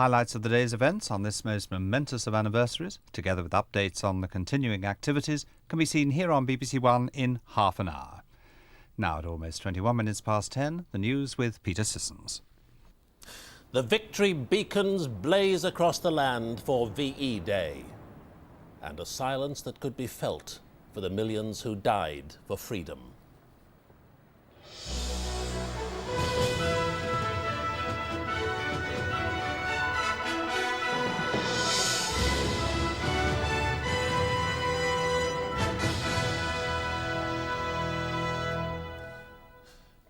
Highlights of the day's events on this most momentous of anniversaries, together with updates on the continuing activities, can be seen here on BBC One in half an hour. Now at almost 21 minutes past 10, the news with Peter Sissons. The victory beacons blaze across the land for VE Day, and a silence that could be felt for the millions who died for freedom.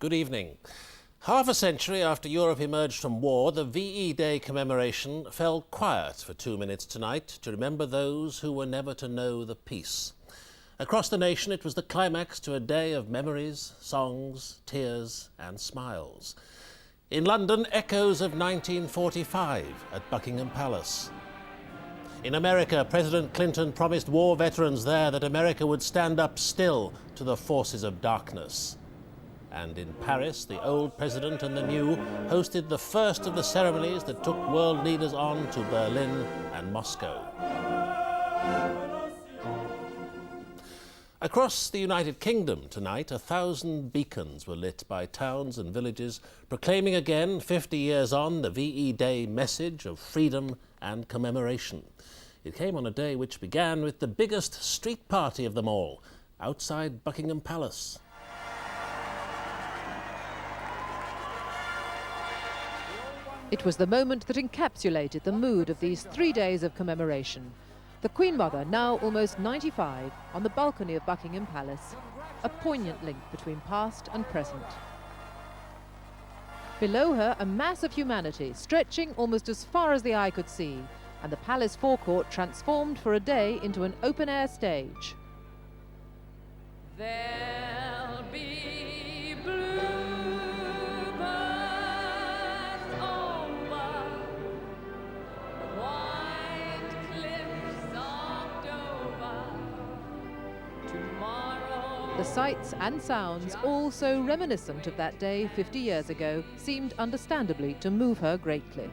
Good evening. Half a century after Europe emerged from war, the VE Day commemoration fell quiet for 2 minutes tonight to remember those who were never to know the peace. Across the nation, it was the climax to a day of memories, songs, tears and smiles. In London, echoes of 1945 at Buckingham Palace. In America, President Clinton promised war veterans there that America would stand up still to the forces of darkness. And in Paris, the old president and the new hosted the first of the ceremonies that took world leaders on to Berlin and Moscow. Across the United Kingdom tonight, 1,000 beacons were lit by towns and villages, proclaiming again, 50 years on, the VE Day message of freedom and commemoration. It came on a day which began with the biggest street party of them all, outside Buckingham Palace. It was the moment that encapsulated the mood of these 3 days of commemoration. The Queen Mother, now almost 95, on the balcony of Buckingham Palace, a poignant link between past and present. Below her, a mass of humanity stretching almost as far as the eye could see, and the palace forecourt transformed for a day into an open-air stage. There'll be the sights and sounds, all so reminiscent of that day 50 years ago, seemed understandably to move her greatly.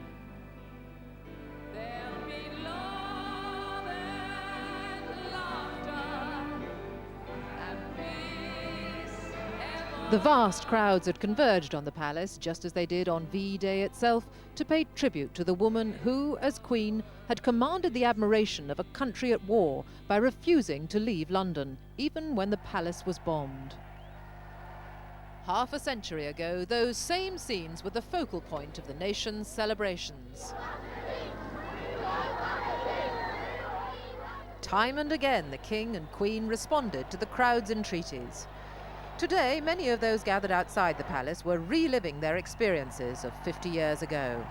The vast crowds had converged on the palace, just as they did on VE Day itself, to pay tribute to the woman who, as Queen, had commanded the admiration of a country at war by refusing to leave London, even when the palace was bombed. Half a century ago, those same scenes were the focal point of the nation's celebrations. Time and again, the King and Queen responded to the crowd's entreaties. Today, many of those gathered outside the palace were reliving their experiences of 50 years ago.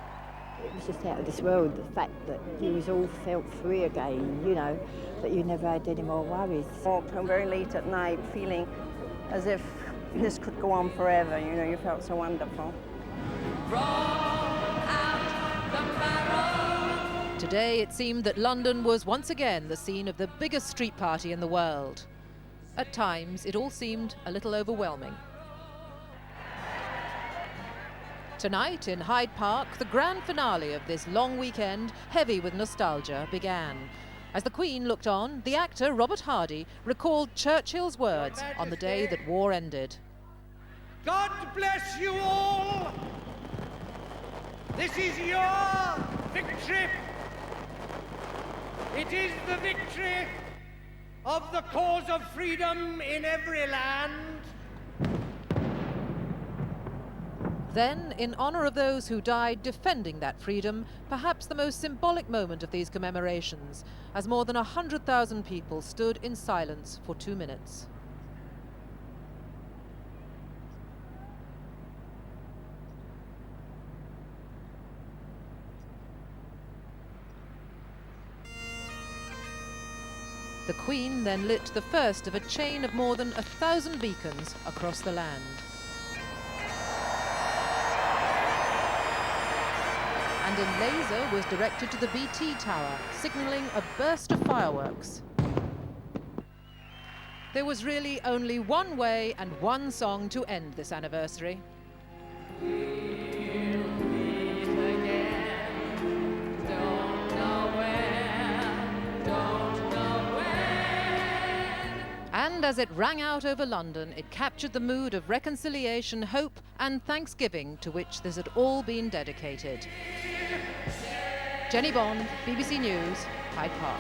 It was just out of this world, the fact that you was all felt free again, you know, that you never had any more worries. Walked home very late at night feeling as if this could go on forever, you know, you felt so wonderful. Today, it seemed that London was once again the scene of the biggest street party in the world. At times, it all seemed a little overwhelming. Tonight in Hyde Park, the grand finale of this long weekend, heavy with nostalgia, began. As the Queen looked on, the actor Robert Hardy recalled Churchill's words on the day that war ended. God bless you all! This is your victory! It is the victory of the cause of freedom in every land. Then, in honor of those who died defending that freedom, perhaps the most symbolic moment of these commemorations, as more than 100,000 people stood in silence for 2 minutes. The Queen then lit the first of a chain of more than 1,000 beacons across the land. And a laser was directed to the BT Tower, signalling a burst of fireworks. There was really only one way and one song to end this anniversary. We'll meet again as it rang out over London, it captured the mood of reconciliation, hope and thanksgiving to which this had all been dedicated. Jenny Bond, BBC News, Hyde Park.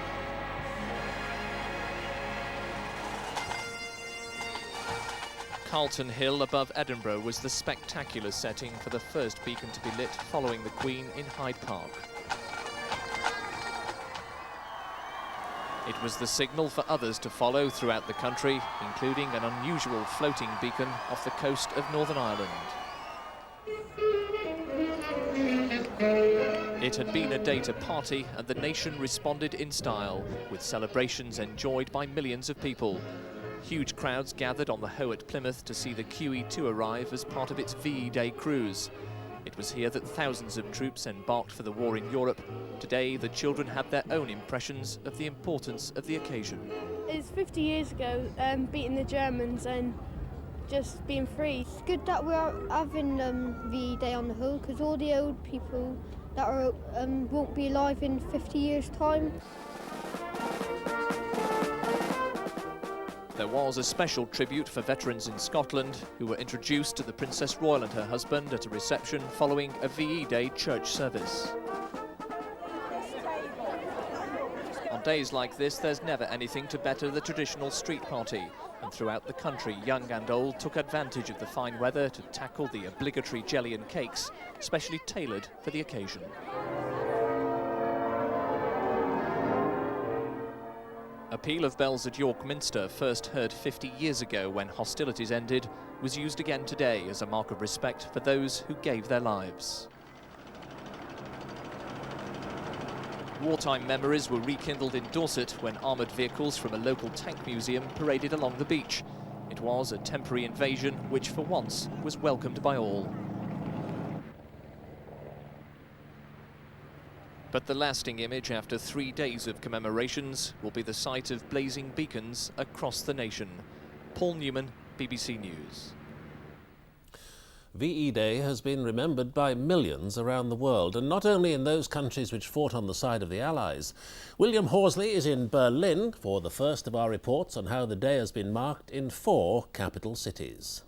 Carlton Hill above Edinburgh was the spectacular setting for the first beacon to be lit following the Queen in Hyde Park. It was the signal for others to follow throughout the country, including an unusual floating beacon off the coast of Northern Ireland. It had been a day to party, and the nation responded in style, with celebrations enjoyed by millions of people. Huge crowds gathered on the Hoe at Plymouth to see the QE2 arrive as part of its VE Day cruise. It was here that thousands of troops embarked for the war in Europe. Today, the children had their own impressions of the importance of the occasion. It's 50 years ago, beating the Germans and just being free. It's good that we're having VE Day on the Hill, because all the old people that are, won't be alive in 50 years' time. There was a special tribute for veterans in Scotland who were introduced to the Princess Royal and her husband at a reception following a VE Day church service. On days like this, there's never anything to better the traditional street party. And throughout the country, young and old took advantage of the fine weather to tackle the obligatory jelly and cakes, specially tailored for the occasion. A peal of bells at York Minster, first heard 50 years ago when hostilities ended, was used again today as a mark of respect for those who gave their lives. Wartime memories were rekindled in Dorset when armoured vehicles from a local tank museum paraded along the beach. It was a temporary invasion which for once was welcomed by all. But the lasting image after 3 days of commemorations will be the sight of blazing beacons across the nation. Paul Newman, BBC News. VE Day has been remembered by millions around the world, and not only in those countries which fought on the side of the Allies. William Horsley is in Berlin for the first of our reports on how the day has been marked in 4 capital cities.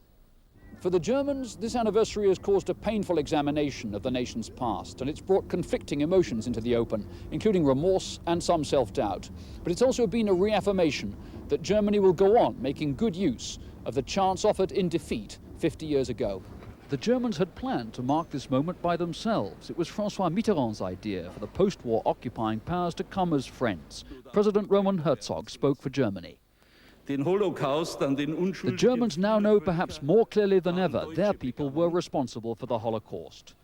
For the Germans, this anniversary has caused a painful examination of the nation's past, and it's brought conflicting emotions into the open, including remorse and some self-doubt. But it's also been a reaffirmation that Germany will go on making good use of the chance offered in defeat 50 years ago. The Germans had planned to mark this moment by themselves. It was François Mitterrand's idea for the post-war occupying powers to come as friends. President Roman Herzog spoke for Germany. The Germans now know perhaps more clearly than ever their people were responsible for the Holocaust.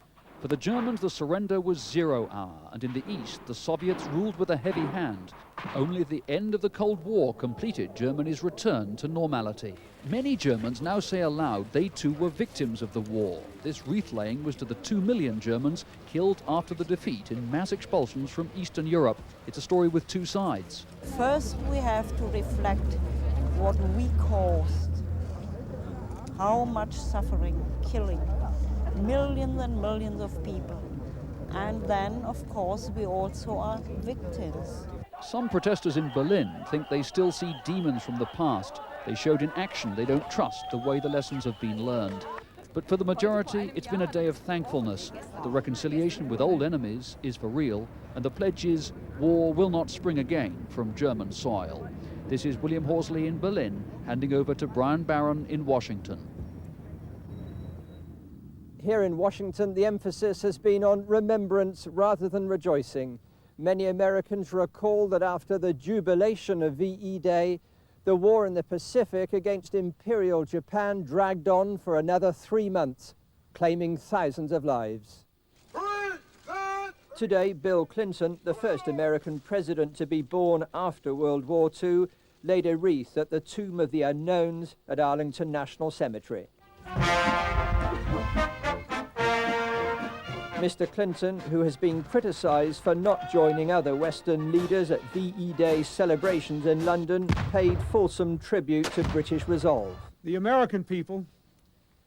For the Germans, the surrender was 0 hour, and in the East, the Soviets ruled with a heavy hand. Only the end of the Cold War completed Germany's return to normality. Many Germans now say aloud they too were victims of the war. This wreath-laying was to the 2 million Germans killed after the defeat in mass expulsions from Eastern Europe. It's a story with 2 sides. First, we have to reflect what we caused, how much suffering, killing, millions and millions of people. And then, of course, we also are victims. Some protesters in Berlin think they still see demons from the past. They showed in action they don't trust the way the lessons have been learned. But for the majority, it's been a day of thankfulness. The reconciliation with old enemies is for real, and the pledge is war will not spring again from German soil. This is William Horsley in Berlin, handing over to Brian Barron in Washington. Here in Washington, the emphasis has been on remembrance rather than rejoicing. Many Americans recall that after the jubilation of VE Day, the war in the Pacific against Imperial Japan dragged on for another 3 months, claiming thousands of lives. Today, Bill Clinton, the first American president to be born after World War II, laid a wreath at the Tomb of the Unknowns at Arlington National Cemetery. Mr. Clinton, who has been criticised for not joining other Western leaders at VE Day celebrations in London, paid fulsome tribute to British resolve. The American people,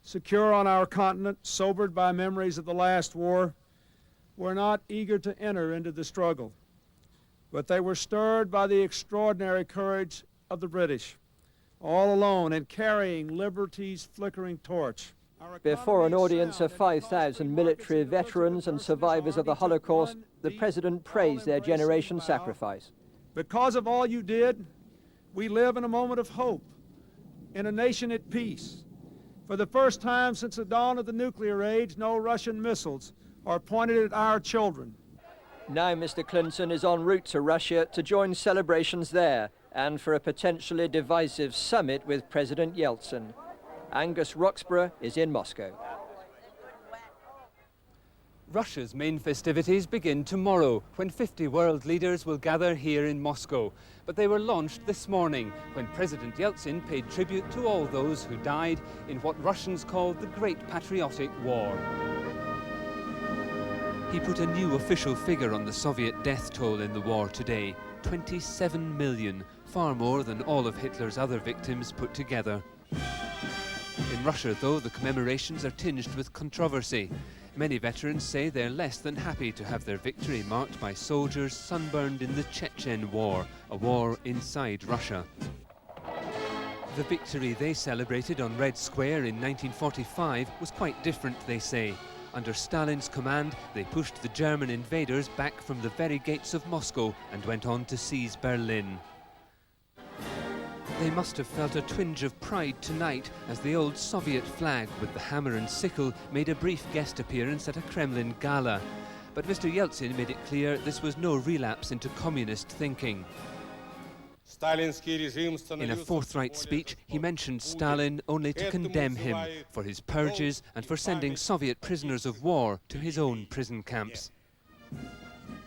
secure on our continent, sobered by memories of the last war, were not eager to enter into the struggle, but they were stirred by the extraordinary courage of the British, all alone and carrying liberty's flickering torch. Before an audience of 5,000 military veterans and survivors of the Holocaust, the President praised their generation's sacrifice. Because of all you did, we live in a moment of hope, in a nation at peace. For the first time since the dawn of the nuclear age, no Russian missiles are pointed at our children. Now Mr. Clinton is en route to Russia to join celebrations there and for a potentially divisive summit with President Yeltsin. Angus Roxburgh is in Moscow. Russia's main festivities begin tomorrow, when 50 world leaders will gather here in Moscow. But they were launched this morning, when President Yeltsin paid tribute to all those who died in what Russians call the Great Patriotic War. He put a new official figure on the Soviet death toll in the war today, 27 million, far more than all of Hitler's other victims put together. In Russia, though, the commemorations are tinged with controversy. Many veterans say they're less than happy to have their victory marked by soldiers sunburned in the Chechen War, a war inside Russia. The victory they celebrated on Red Square in 1945 was quite different, they say. Under Stalin's command, they pushed the German invaders back from the very gates of Moscow and went on to seize Berlin. They must have felt a twinge of pride tonight as the old Soviet flag with the hammer and sickle made a brief guest appearance at a Kremlin gala. But Mr. Yeltsin made it clear this was no relapse into communist thinking. In a forthright speech, he mentioned Stalin only to condemn him for his purges and for sending Soviet prisoners of war to his own prison camps.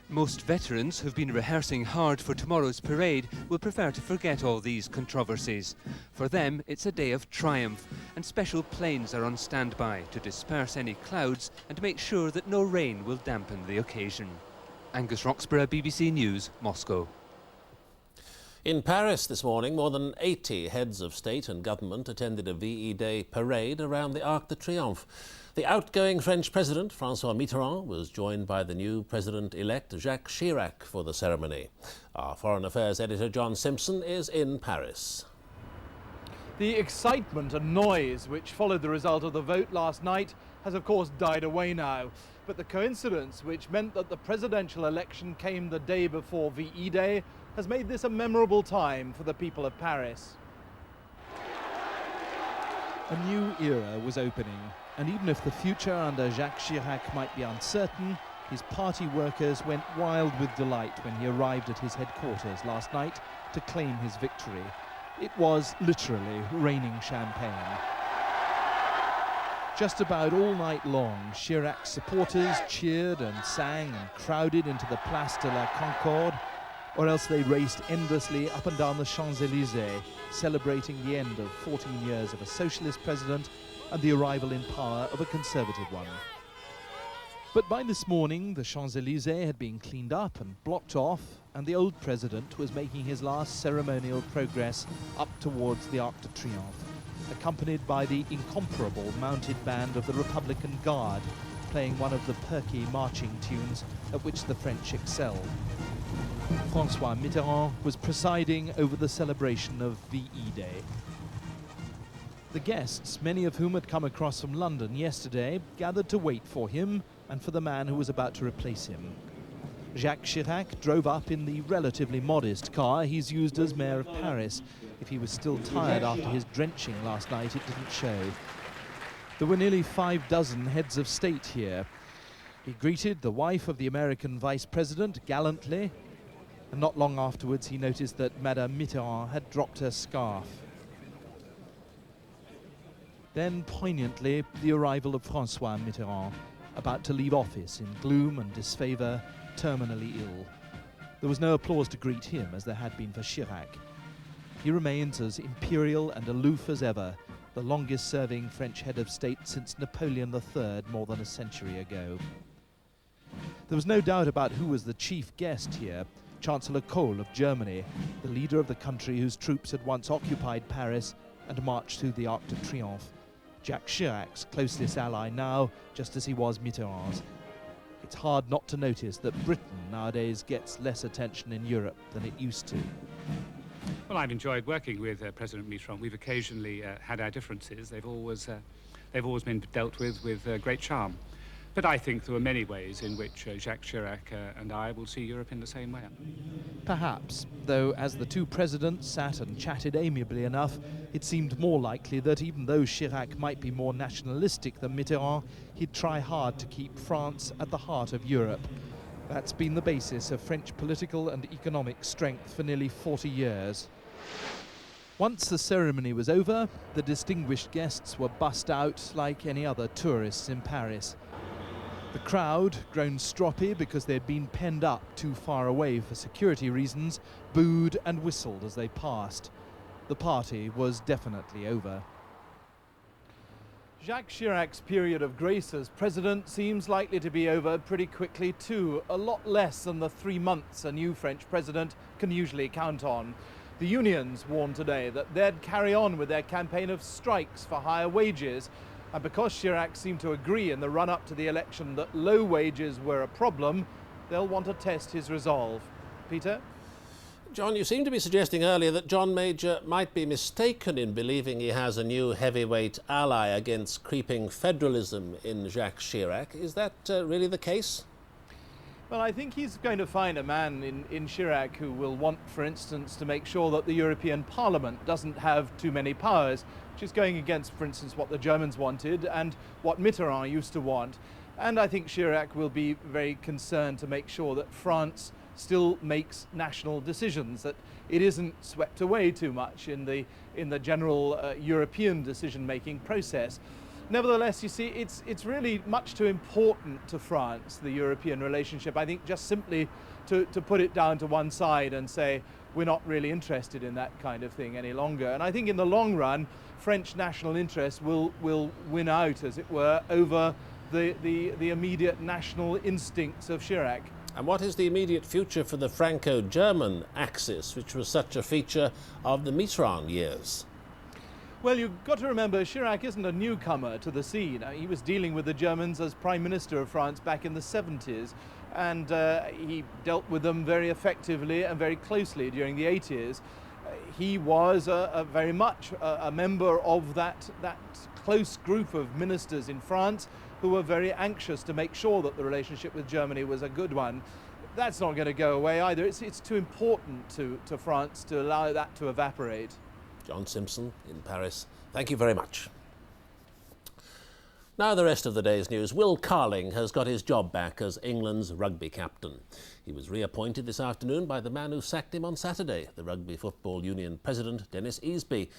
Most veterans who've been rehearsing hard for tomorrow's parade will prefer to forget all these controversies. For them, it's a day of triumph, and special planes are on standby to disperse any clouds and make sure that no rain will dampen the occasion. Angus Roxburgh, BBC News, Moscow. In Paris this morning, more than 80 heads of state and government attended a VE Day parade around the Arc de Triomphe. The outgoing French President, François Mitterrand, was joined by the new President-elect Jacques Chirac for the ceremony. Our Foreign Affairs editor John Simpson is in Paris. The excitement and noise which followed the result of the vote last night has of course died away now. But the coincidence which meant that the presidential election came the day before VE Day has made this a memorable time for the people of Paris. A new era was opening, and even if the future under Jacques Chirac might be uncertain, his party workers went wild with delight when he arrived at his headquarters last night to claim his victory. It was literally raining champagne. Just about all night long, Chirac's supporters cheered and sang and crowded into the Place de la Concorde, or else they raced endlessly up and down the Champs-Élysées, celebrating the end of 14 years of a socialist president and the arrival in power of a conservative one. But by this morning, the Champs-Élysées had been cleaned up and blocked off, and the old president was making his last ceremonial progress up towards the Arc de Triomphe, accompanied by the incomparable mounted band of the Republican Guard, playing one of the perky marching tunes at which the French excel. François Mitterrand was presiding over the celebration of VE Day. The guests, many of whom had come across from London yesterday, gathered to wait for him and for the man who was about to replace him. Jacques Chirac drove up in the relatively modest car he's used as mayor of Paris. If he was still tired after his drenching last night, it didn't show. There were nearly 6 heads of state here. He greeted the wife of the American vice president gallantly, and not long afterwards he noticed that Madame Mitterrand had dropped her scarf. Then, poignantly, the arrival of François Mitterrand, about to leave office in gloom and disfavour, terminally ill. There was no applause to greet him, as there had been for Chirac. He remains as imperial and aloof as ever, the longest-serving French head of state since Napoleon III more than a century ago. There was no doubt about who was the chief guest here. Chancellor Kohl of Germany, the leader of the country whose troops had once occupied Paris and marched through the Arc de Triomphe. Jacques Chirac's closest ally now, just as he was Mitterrand's. It's hard not to notice that Britain nowadays gets less attention in Europe than it used to. Well, I've enjoyed working with President Mitterrand. We've occasionally had our differences. They've always been dealt with great charm. But I think there are many ways in which Jacques Chirac and I will see Europe in the same way. Perhaps, though as the two presidents sat and chatted amiably enough, it seemed more likely that even though Chirac might be more nationalistic than Mitterrand, he'd try hard to keep France at the heart of Europe. That's been the basis of French political and economic strength for nearly 40 years. Once the ceremony was over, the distinguished guests were bussed out like any other tourists in Paris. The crowd, grown stroppy because they'd been penned up too far away for security reasons, booed and whistled as they passed. The party was definitely over. Jacques Chirac's period of grace as president seems likely to be over pretty quickly too, a lot less than the 3 months a new French president can usually count on. The unions warned today that they'd carry on with their campaign of strikes for higher wages, and because Chirac seemed to agree in the run-up to the election that low wages were a problem, they'll want to test his resolve. Peter? John, you seemed to be suggesting earlier that John Major might be mistaken in believing he has a new heavyweight ally against creeping federalism in Jacques Chirac. Is that really the case? Well, I think he's going to find a man in Chirac who will want, for instance, to make sure that the European Parliament doesn't have too many powers, which is going against, for instance, what the Germans wanted and what Mitterrand used to want. And I think Chirac will be very concerned to make sure that France still makes national decisions, that it isn't swept away too much in the general European decision-making process. Nevertheless, you see, it's really much too important to France, the European relationship. I think just simply to put it down to one side and say, we're not really interested in that kind of thing any longer. And I think in the long run, French national interest will win out, as it were, over the immediate national instincts of Chirac. And what is the immediate future for the Franco-German axis, which was such a feature of the Mitterrand years? Well, you've got to remember, Chirac isn't a newcomer to the scene. He was dealing with the Germans as Prime Minister of France back in the 70s, and he dealt with them very effectively and very closely during the 80s. He was very much a member of that close group of ministers in France who were very anxious to make sure that the relationship with Germany was a good one. That's not going to go away either. It's too important to France to allow that to evaporate. John Simpson in Paris, thank you very much. Now the rest of the day's news. Will Carling has got his job back as England's rugby captain. He was reappointed this afternoon by the man who sacked him on Saturday, the Rugby Football Union president, Dennis Easby.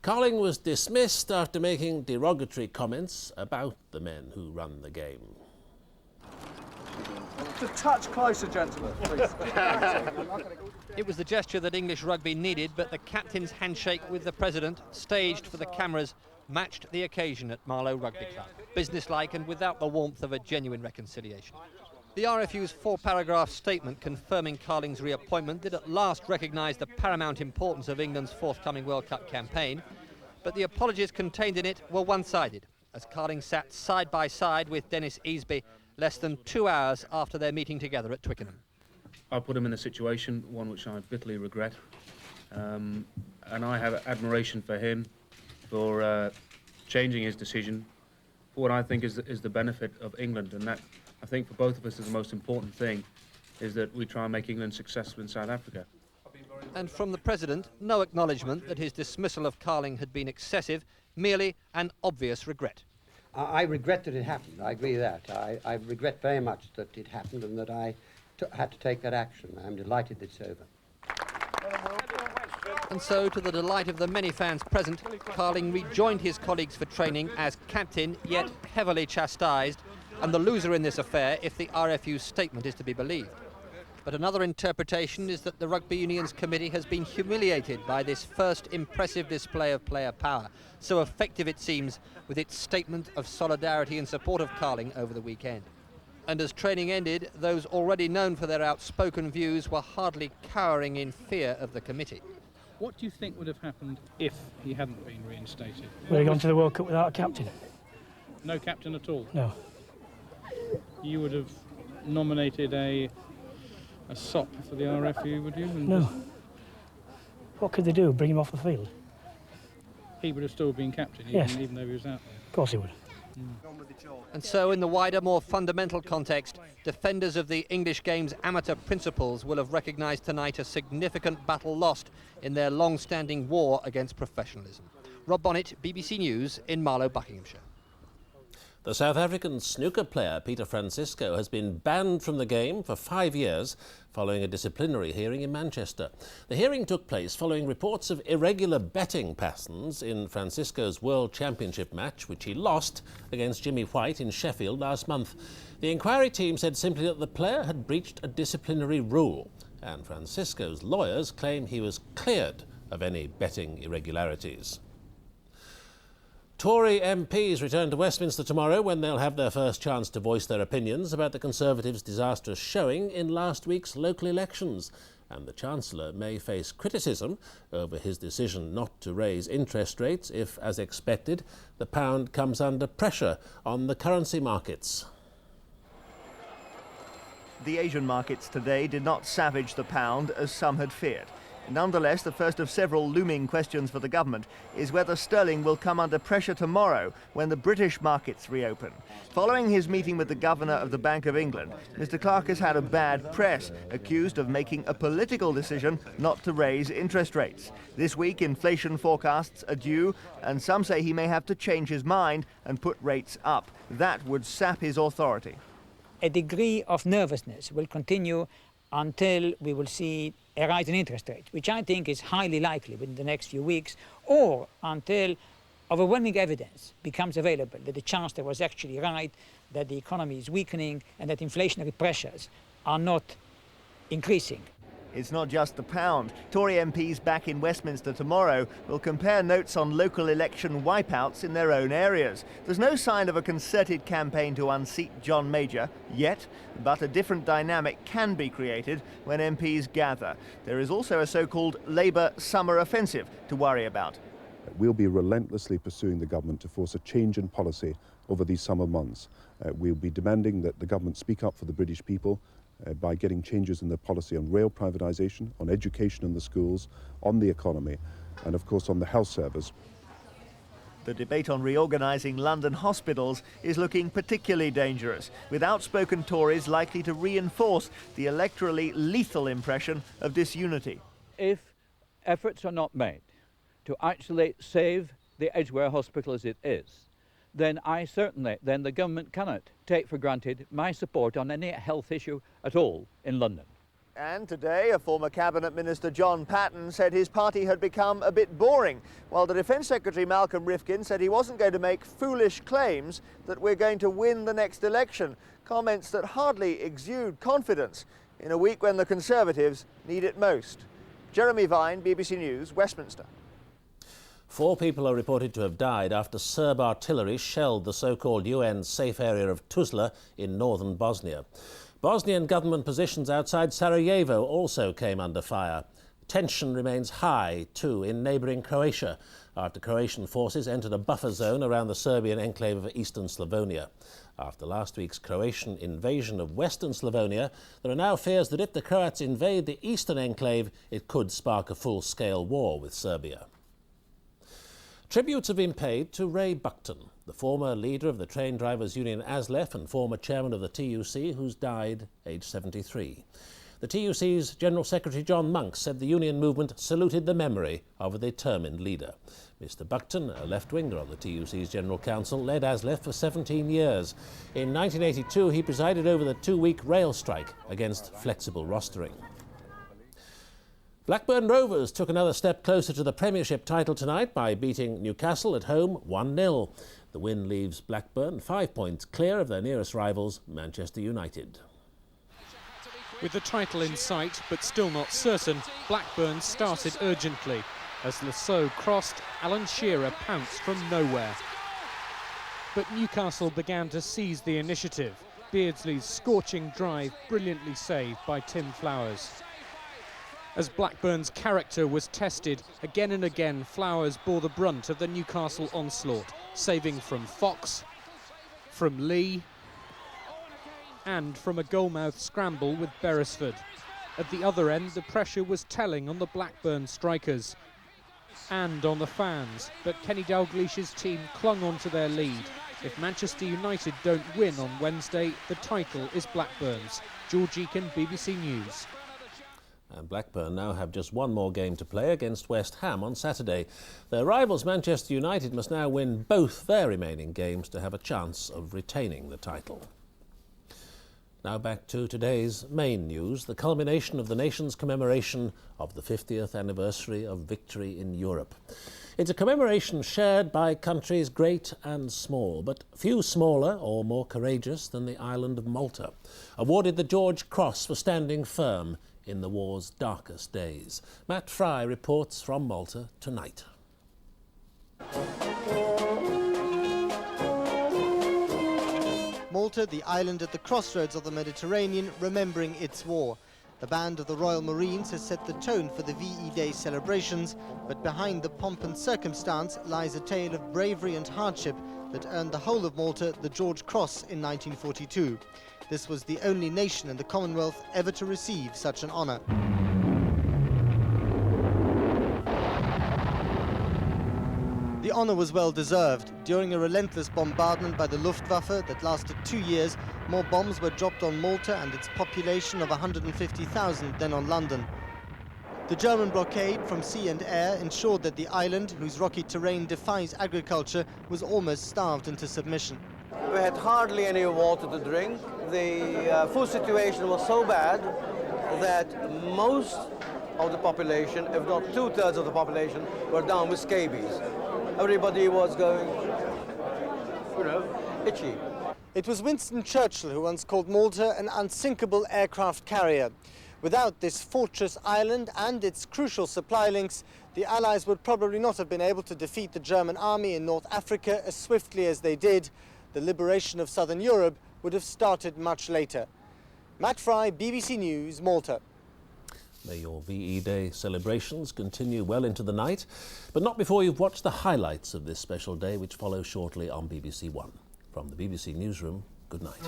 Carling was dismissed after making derogatory comments about the men who run the game. Just a touch closer, gentlemen, please. It was the gesture that English rugby needed, but the captain's handshake with the president, staged for the cameras, matched the occasion at Marlow Rugby Club. Businesslike and without the warmth of a genuine reconciliation. The RFU's 4-paragraph statement confirming Carling's reappointment did at last recognise the paramount importance of England's forthcoming World Cup campaign, but the apologies contained in it were one-sided, as Carling sat side by side with Dennis Easby less than 2 hours after their meeting together at Twickenham. I put him in a situation, one which I bitterly regret, and I have admiration for him for changing his decision for what I think is the benefit of England, and that I think for both of us is the most important thing, is that we try and make England successful in South Africa. And from the President, no acknowledgement that his dismissal of Carling had been excessive, merely an obvious regret. I regret that it happened, I agree with that. I regret very much that it happened and that I had to take that action. I'm delighted it's over. And so, to the delight of the many fans present, Carling rejoined his colleagues for training as captain, yet heavily chastised, and the loser in this affair if the RFU's statement is to be believed. But another interpretation is that the Rugby Union's committee has been humiliated by this first impressive display of player power, so effective it seems with its statement of solidarity in support of Carling over the weekend. And as training ended, those already known for their outspoken views were hardly cowering in fear of the committee. What do you think would have happened if he hadn't been reinstated? Would have gone to the World Cup without a captain? No captain at all? No. You would have nominated a SOP for the RFU, would you? And no. What could they do? Bring him off the field? He would have still been captain, Yes. even though he was out there. Of course he would. And so, in the wider, more fundamental context, defenders of the English game's amateur principles will have recognised tonight a significant battle lost in their long-standing war against professionalism. Rob Bonnet, BBC News in Marlow, Buckinghamshire. The South African snooker player Peter Francisco has been banned from the game for 5 years following a disciplinary hearing in Manchester. The hearing took place following reports of irregular betting patterns in Francisco's World Championship match, which he lost against Jimmy White in Sheffield last month. The inquiry team said simply that the player had breached a disciplinary rule, and Francisco's lawyers claim he was cleared of any betting irregularities. Tory MPs return to Westminster tomorrow when they'll have their first chance to voice their opinions about the Conservatives' disastrous showing in last week's local elections. And the Chancellor may face criticism over his decision not to raise interest rates if, as expected, the pound comes under pressure on the currency markets. The Asian markets today did not savage the pound as some had feared. Nonetheless, the first of several looming questions for the government is whether sterling will come under pressure tomorrow when the British markets reopen. Following his meeting with the Governor of the Bank of England, Mr Clark has had a bad press, accused of making a political decision not to raise interest rates. This week, inflation forecasts are due, and some say he may have to change his mind and put rates up. That would sap his authority. A degree of nervousness will continue until we will see a rise in interest rates, which I think is highly likely within the next few weeks, or until overwhelming evidence becomes available that the Chancellor was actually right, that the economy is weakening and that inflationary pressures are not increasing. It's not just the pound. Tory MPs back in Westminster tomorrow will compare notes on local election wipeouts in their own areas. There's no sign of a concerted campaign to unseat John Major yet, but a different dynamic can be created when MPs gather. There is also a so-called Labour summer offensive to worry about. We'll be relentlessly pursuing the government to force a change in policy over these summer months. We'll be demanding that the government speak up for the British people by getting changes in their policy on rail privatisation, on education in the schools, on the economy, and of course on the health service. The debate on reorganising London hospitals is looking particularly dangerous, with outspoken Tories likely to reinforce the electorally lethal impression of disunity. If efforts are not made to actually save the Edgware Hospital as it is, then the government cannot take for granted my support on any health issue at all in London. And today, a former Cabinet Minister, John Patten, said his party had become a bit boring, while the Defence Secretary, Malcolm Rifkin, said he wasn't going to make foolish claims that we're going to win the next election, comments that hardly exude confidence in a week when the Conservatives need it most. Jeremy Vine, BBC News, Westminster. 4 people are reported to have died after Serb artillery shelled the so-called UN safe area of Tuzla in northern Bosnia. Bosnian government positions outside Sarajevo also came under fire. Tension remains high, too, in neighbouring Croatia, after Croatian forces entered a buffer zone around the Serbian enclave of eastern Slavonia. After last week's Croatian invasion of western Slavonia, there are now fears that if the Croats invade the eastern enclave, it could spark a full-scale war with Serbia. Tributes have been paid to Ray Buckton, the former leader of the train drivers' union ASLEF and former chairman of the TUC, who's died aged 73. The TUC's General Secretary John Monks said the union movement saluted the memory of a determined leader. Mr Buckton, a left-winger on the TUC's General Council, led ASLEF for 17 years. In 1982, he presided over the 2-week rail strike against flexible rostering. Blackburn Rovers took another step closer to the Premiership title tonight by beating Newcastle at home 1-0. The win leaves Blackburn 5 points clear of their nearest rivals, Manchester United. With the title in sight, but still not certain, Blackburn started urgently. As Lasseau crossed, Alan Shearer pounced from nowhere. But Newcastle began to seize the initiative. Beardsley's scorching drive brilliantly saved by Tim Flowers. As Blackburn's character was tested, again and again Flowers bore the brunt of the Newcastle onslaught, saving from Fox, from Lee, and from a goalmouth scramble with Beresford. At the other end, the pressure was telling on the Blackburn strikers and on the fans, but Kenny Dalglish's team clung on to their lead. If Manchester United don't win on Wednesday, the title is Blackburn's. George Eakin, BBC News. And Blackburn now have just one more game to play against West Ham on Saturday. Their rivals Manchester United must now win both their remaining games to have a chance of retaining the title. Now back to today's main news, the culmination of the nation's commemoration of the 50th anniversary of victory in Europe. It's a commemoration shared by countries great and small, but few smaller or more courageous than the island of Malta, awarded the George Cross for standing firm in the war's darkest days. Matt Fry reports from Malta tonight. Malta, the island at the crossroads of the Mediterranean, remembering its war. The band of the Royal Marines has set the tone for the VE Day celebrations, but behind the pomp and circumstance lies a tale of bravery and hardship that earned the whole of Malta the George Cross in 1942. This was the only nation in the Commonwealth ever to receive such an honour. The honour was well deserved. During a relentless bombardment by the Luftwaffe that lasted 2 years, more bombs were dropped on Malta and its population of 150,000 than on London. The German blockade from sea and air ensured that the island, whose rocky terrain defies agriculture, was almost starved into submission. We had hardly any water to drink. The food situation was so bad that most of the population, if not 2/3 of the population, were down with scabies. Everybody was going, itchy. It was Winston Churchill who once called Malta an unsinkable aircraft carrier. Without this fortress island and its crucial supply links, the Allies would probably not have been able to defeat the German army in North Africa as swiftly as they did. The liberation of southern Europe would have started much later. Matt Fry, BBC News, Malta. May your VE Day celebrations continue well into the night, but not before you've watched the highlights of this special day, which follows shortly on BBC One. From the BBC Newsroom, good night.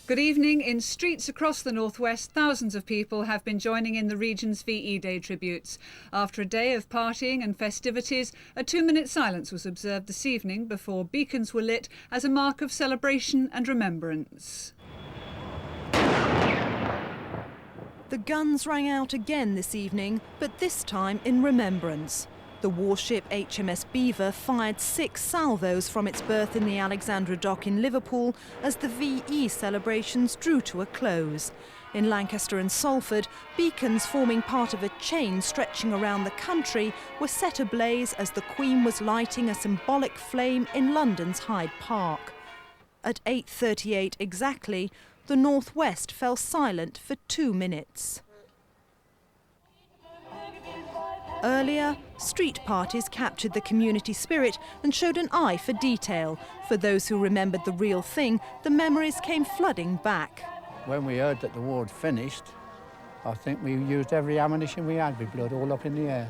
Good evening. In streets across the northwest, thousands of people have been joining in the region's VE Day tributes. After a day of partying and festivities, a 2-minute silence was observed this evening before beacons were lit as a mark of celebration and remembrance. The guns rang out again this evening, but this time in remembrance. The warship HMS Beaver fired 6 salvos from its berth in the Alexandra dock in Liverpool as the VE celebrations drew to a close. In Lancaster and Salford, beacons forming part of a chain stretching around the country were set ablaze as the Queen was lighting a symbolic flame in London's Hyde Park. At 8:38 exactly, the northwest fell silent for 2 minutes. Earlier, street parties captured the community spirit and showed an eye for detail. For those who remembered the real thing, the memories came flooding back. When we heard that the war had finished, I think we used every ammunition we had with blood all up in the air.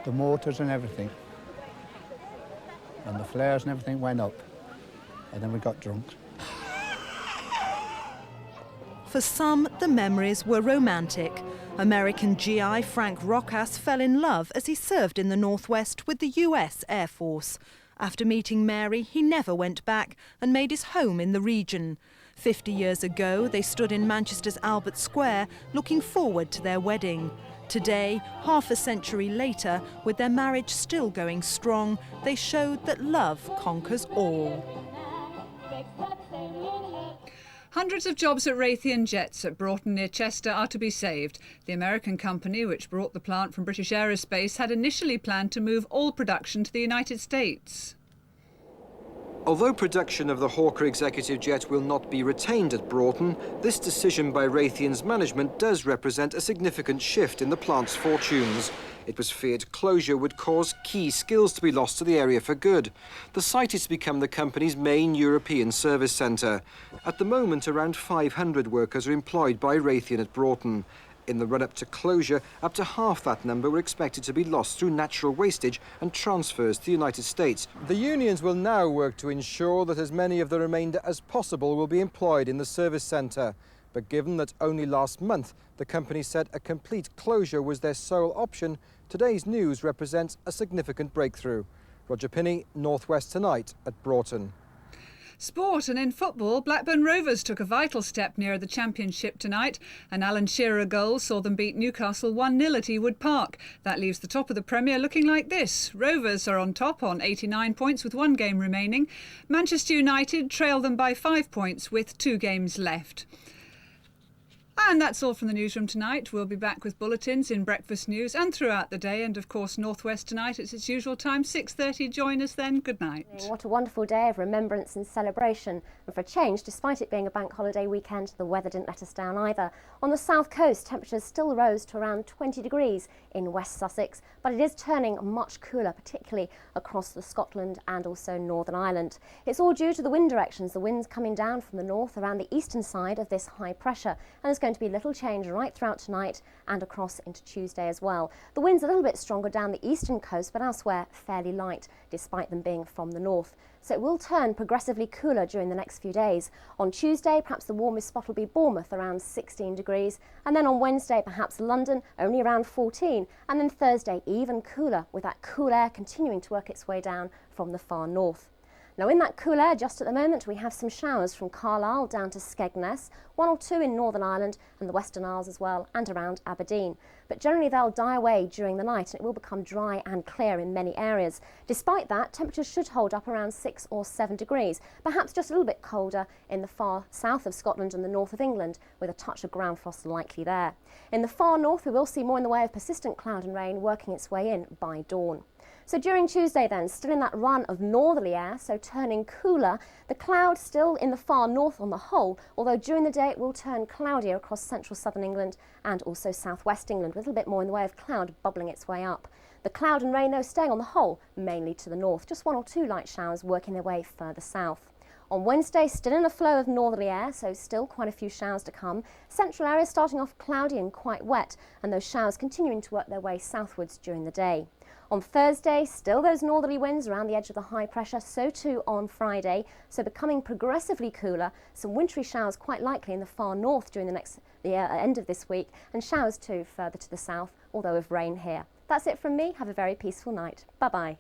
The mortars and everything. And the flares and everything went up. And then we got drunk. For some, the memories were romantic. American GI Frank Rocas fell in love as he served in the Northwest with the US Air Force. After meeting Mary, he never went back and made his home in the region. 50 years ago, they stood in Manchester's Albert Square looking forward to their wedding. Today, half a century later, with their marriage still going strong, they showed that love conquers all. Hundreds of jobs at Raytheon Jets at Broughton near Chester are to be saved. The American company, which brought the plant from British Aerospace, had initially planned to move all production to the United States. Although production of the Hawker executive jet will not be retained at Broughton, this decision by Raytheon's management does represent a significant shift in the plant's fortunes. It was feared closure would cause key skills to be lost to the area for good. The site is to become the company's main European service centre. At the moment, around 500 workers are employed by Raytheon at Broughton. In the run-up to closure, up to half that number were expected to be lost through natural wastage and transfers to the United States. The unions will now work to ensure that as many of the remainder as possible will be employed in the service centre. But given that only last month the company said a complete closure was their sole option, today's news represents a significant breakthrough. Roger Pinney, North West Tonight at Broughton. Sport, and in football, Blackburn Rovers took a vital step nearer the championship tonight. An Alan Shearer goal saw them beat Newcastle 1-0 at Ewood Park. That leaves the top of the Premier looking like this. Rovers are on top on 89 points with 1 game remaining. Manchester United trail them by 5 points with 2 games left. And that's all from the newsroom tonight. We'll be back with bulletins in Breakfast News and throughout the day. And of course, North West Tonight, it's its usual time, 6:30. Join us then. Good night. What a wonderful day of remembrance and celebration. And for a change, despite it being a bank holiday weekend, the weather didn't let us down either. On the south coast, temperatures still rose to around 20 degrees in West Sussex, but it is turning much cooler, particularly across the Scotland and also Northern Ireland. It's all due to the wind directions. The wind's coming down from the north around the eastern side of this high pressure, and there's going to be little change right throughout tonight and across into Tuesday as well. The wind's a little bit stronger down the eastern coast, but elsewhere fairly light, despite them being from the north. So it will turn progressively cooler during the next few days. On Tuesday, perhaps the warmest spot will be Bournemouth, around 16 degrees. And then on Wednesday, perhaps London, only around 14. And then Thursday, even cooler, with that cool air continuing to work its way down from the far north. Now in that cool air, just at the moment, we have some showers from Carlisle down to Skegness, 1 or 2 in Northern Ireland and the Western Isles as well, and around Aberdeen. But generally they'll die away during the night and it will become dry and clear in many areas. Despite that, temperatures should hold up around 6 or 7 degrees, perhaps just a little bit colder in the far south of Scotland and the north of England, with a touch of ground frost likely there. In the far north, we will see more in the way of persistent cloud and rain working its way in by dawn. So during Tuesday then, still in that run of northerly air, so turning cooler, the cloud still in the far north on the whole, although during the day it will turn cloudier across central southern England and also southwest England, with a little bit more in the way of cloud bubbling its way up. The cloud and rain though staying on the whole mainly to the north, just 1 or 2 light showers working their way further south. On Wednesday, still in a flow of northerly air, so still quite a few showers to come. Central areas starting off cloudy and quite wet, and those showers continuing to work their way southwards during the day. On Thursday, still those northerly winds around the edge of the high pressure, so too on Friday, so becoming progressively cooler, some wintry showers quite likely in the far north during the end of this week, and showers too further to the south, although of rain here. That's it from me. Have a very peaceful night. Bye-bye.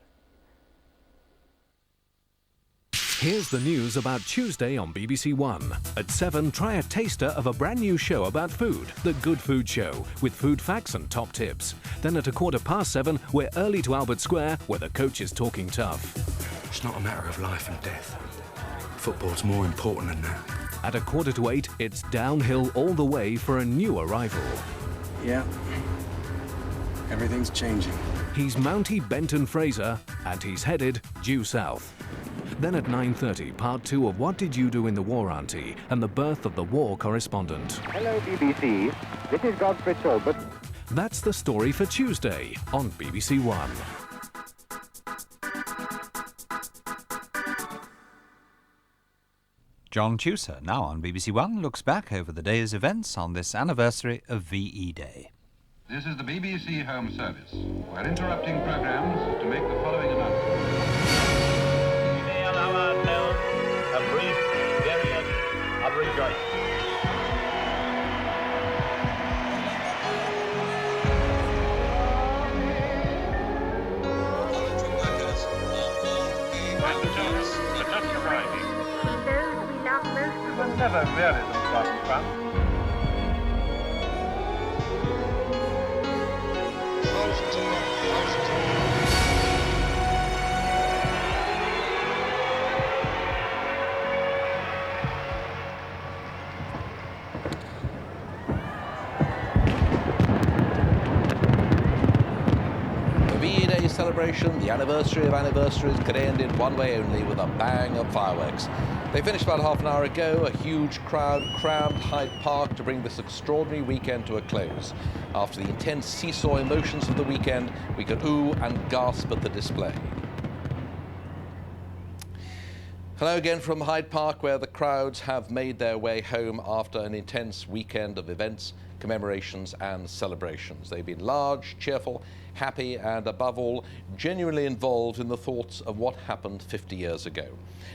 Here's the news about Tuesday on BBC One. At 7, try a taster of a brand new show about food, The Good Food Show, with food facts and top tips. Then at 7:15, we're early to Albert Square, where the coach is talking tough. It's not a matter of life and death. Football's more important than that. At 7:45, it's downhill all the way for a new arrival. Yeah. Everything's changing. He's Mountie Benton Fraser, and he's headed due south. Then at 9:30, part 2 of What Did You Do in the War, Auntie? And the birth of the war correspondent. Hello, BBC. This is Godfrey Talbot. That's the story for Tuesday on BBC One. John Chuser, now on BBC One, looks back over the day's events on this anniversary of VE Day. This is the BBC Home Service. We're interrupting programmes to make the following announcement. A brief period of rejoicing. But just arriving. Those we love most will never really look like fun. celebration, the anniversary of anniversaries, could end in one way only, with a bang of fireworks. They finished about half an hour ago. A huge crowd crammed Hyde Park to bring this extraordinary weekend to a close. After the intense seesaw emotions of the weekend, we could ooh and gasp at the display. Hello again from Hyde Park, where the crowds have made their way home after an intense weekend of events, commemorations and celebrations. They've been large, cheerful, happy and, above all, genuinely involved in the thoughts of what happened 50 years ago.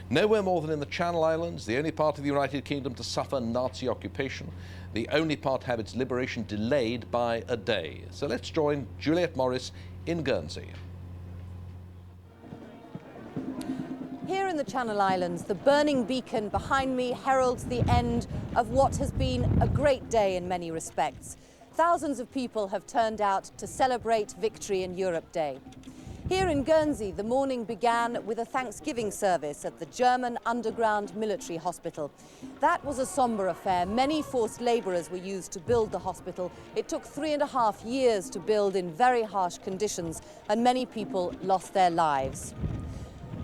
Nowhere more than in the Channel Islands, the only part of the United Kingdom to suffer Nazi occupation, the only part to have its liberation delayed by a day. So let's join Juliet Morris in Guernsey. Here in the Channel Islands, the burning beacon behind me heralds the end of what has been a great day in many respects. Thousands of people have turned out to celebrate Victory in Europe Day. Here in Guernsey, the morning began with a Thanksgiving service at the German underground military hospital. That was a sombre affair. Many forced labourers were used to build the hospital. It took 3.5 years to build in very harsh conditions, and many people lost their lives.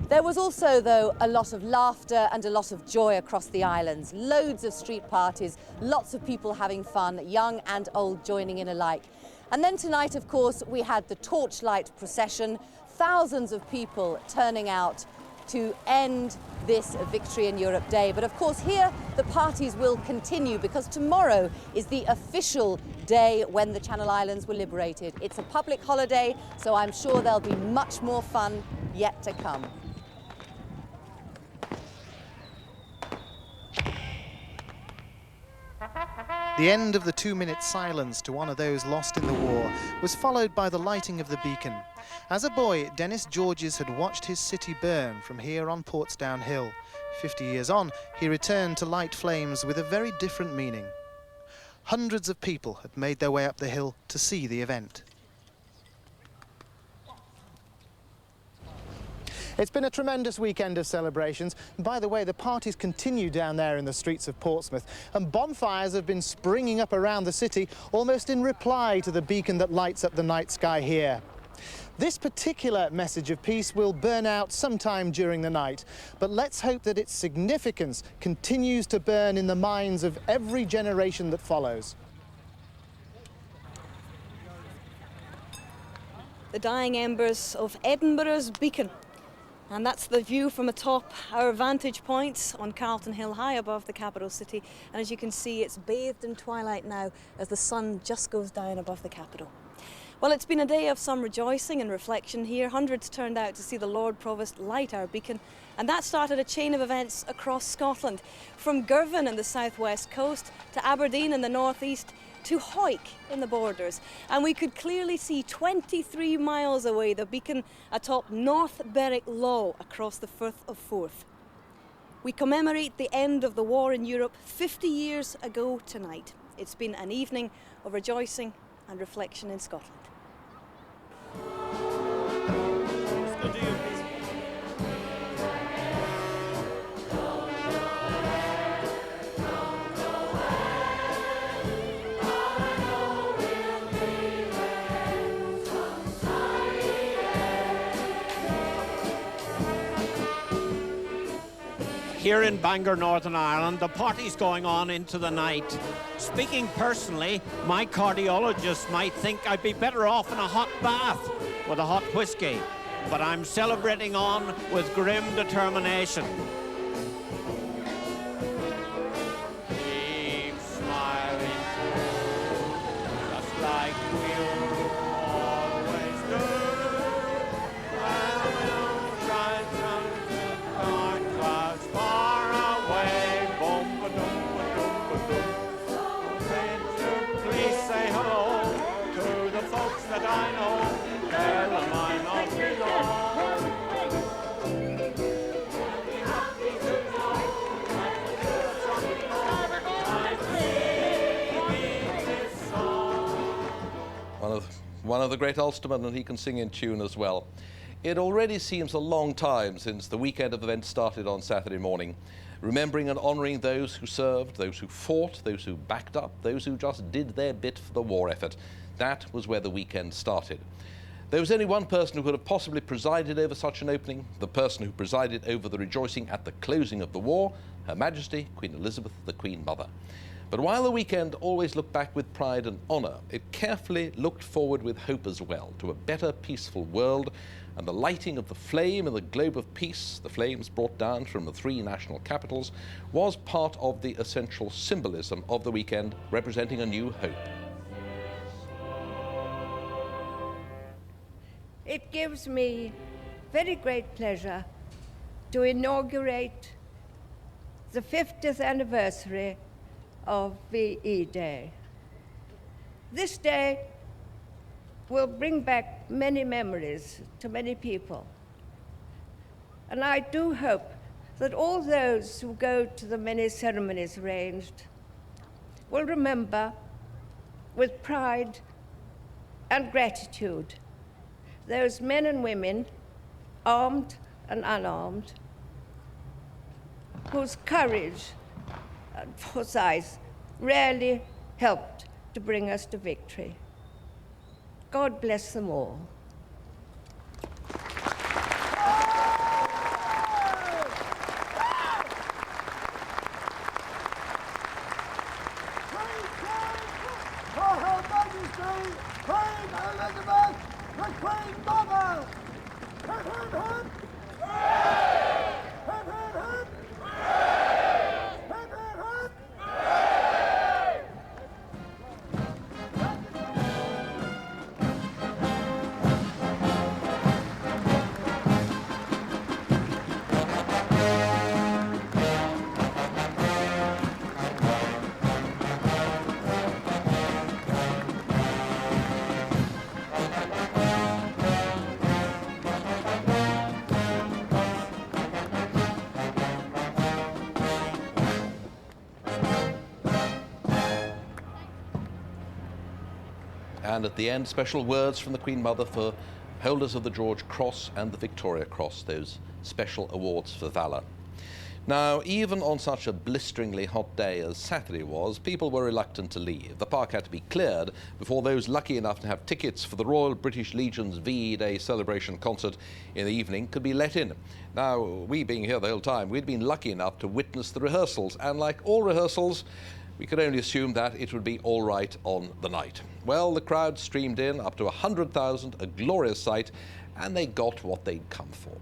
There was also, though, a lot of laughter and a lot of joy across the islands. Loads of street parties, lots of people having fun, young and old joining in alike. And then tonight, of course, we had the torchlight procession, thousands of people turning out to end this Victory in Europe Day. But of course, here the parties will continue, because tomorrow is the official day when the Channel Islands were liberated. It's a public holiday, so I'm sure there'll be much more fun yet to come. The end of the 2-minute silence to one of those lost in the war was followed by the lighting of the beacon. As a boy, Dennis Georges had watched his city burn from here on Portsdown Hill. 50 years on, he returned to light flames with a very different meaning. Hundreds of people had made their way up the hill to see the event. It's been a tremendous weekend of celebrations. And by the way, the parties continue down there in the streets of Portsmouth, and bonfires have been springing up around the city, almost in reply to the beacon that lights up the night sky here. This particular message of peace will burn out sometime during the night, but let's hope that its significance continues to burn in the minds of every generation that follows. The dying embers of Edinburgh's beacon. And that's the view from atop our vantage point on Carlton Hill, high above the capital city. And as you can see, it's bathed in twilight now as the sun just goes down above the capital. Well, it's been a day of some rejoicing and reflection here. Hundreds turned out to see the Lord Provost light our beacon, and that started a chain of events across Scotland, from Girvan in the southwest coast to Aberdeen in the northeast to Hawick in the borders. And we could clearly see 23 miles away the beacon atop North Berwick Law across the Firth of Forth. We commemorate the end of the war in Europe 50 years ago tonight. It's been an evening of rejoicing and reflection in Scotland. Here in Bangor, Northern Ireland, the party's going on into the night. Speaking personally, my cardiologist might think I'd be better off in a hot bath with a hot whiskey, but I'm celebrating on with grim determination. Keep smiling, just like we'll always do. And we'll try to dark clouds far away. Boom, ba-doom, ba-doom, ba-doom. Richard, please say hello to the folks that I know. Tell them I not belong. One of the great Ulstermen, and he can sing in tune as well. It already seems a long time since the weekend of events started on Saturday morning, remembering and honouring those who served, those who fought, those who backed up, those who just did their bit for the war effort. That was where the weekend started. There was only one person who could have possibly presided over such an opening, the person who presided over the rejoicing at the closing of the war, Her Majesty Queen Elizabeth, the Queen Mother. But while the weekend always looked back with pride and honour, it carefully looked forward with hope as well to a better, peaceful world, and the lighting of the flame in the globe of peace, the flames brought down from the 3 national capitals, was part of the essential symbolism of the weekend, representing a new hope. It gives me very great pleasure to inaugurate the 50th anniversary of VE Day. This day will bring back many memories to many people. And I do hope that all those who go to the many ceremonies arranged will remember with pride and gratitude those men and women, armed and unarmed, whose courage and foresight rarely helped to bring us to victory. God bless them all. For Her Majesty, Queen Elizabeth, the Queen Mother! Hip, hip, hip! Hip, hip, hip! Hip, hip, hip! And at the end, special words from the Queen Mother for holders of the George Cross and the Victoria Cross, those special awards for valour. Now, even on such a blisteringly hot day as Saturday was, people were reluctant to leave. The park had to be cleared before those lucky enough to have tickets for the Royal British Legion's VE Day celebration concert in the evening could be let in. Now, we being here the whole time, we'd been lucky enough to witness the rehearsals, and like all rehearsals, we could only assume that it would be all right on the night. Well, the crowd streamed in, up to 100,000, a glorious sight, and they got what they'd come for.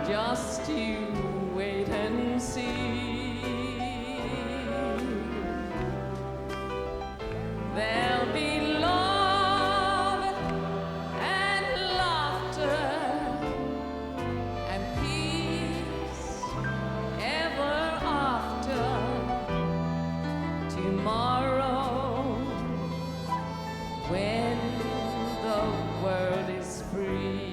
Just you wait and see. There'll be love and laughter and peace ever after. Tomorrow, when the world is free.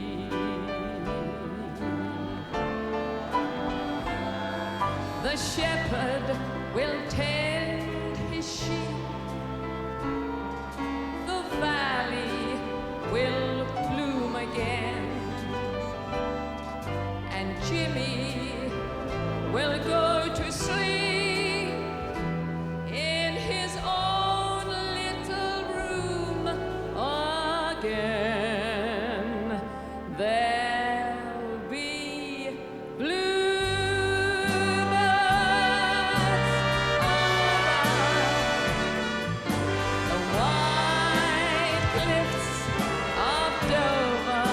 The shepherd will tend his sheep. The valley will bloom again, and Jimmy will go to sleep in his own little room again. There'll be the white cliffs of Dover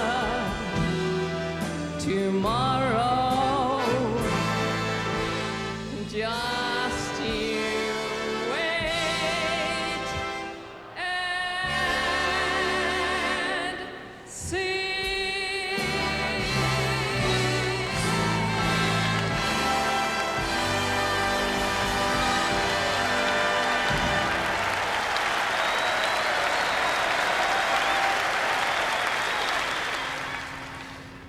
tomorrow. Just you wait and see.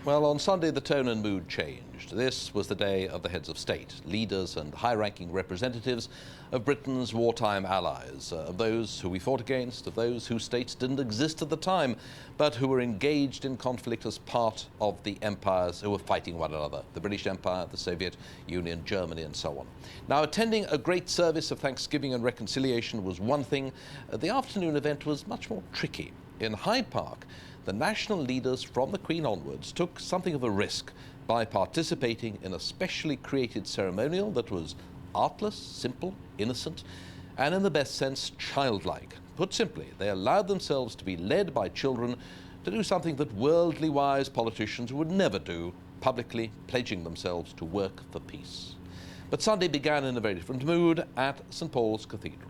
Well, on Sunday, the tone and mood changed. This was the day of the heads of state, leaders and high-ranking representatives of Britain's wartime allies, of those who we fought against, of those whose states didn't exist at the time, but who were engaged in conflict as part of the empires who were fighting one another, the British Empire, the Soviet Union, Germany, and so on. Now, attending a great service of thanksgiving and reconciliation was one thing. The afternoon event was much more tricky. In Hyde Park, the national leaders from the Queen onwards took something of a risk by participating in a specially created ceremonial that was artless, simple, innocent, and in the best sense, childlike. Put simply, they allowed themselves to be led by children to do something that worldly wise politicians would never do, publicly pledging themselves to work for peace. But Sunday began in a very different mood at St. Paul's Cathedral.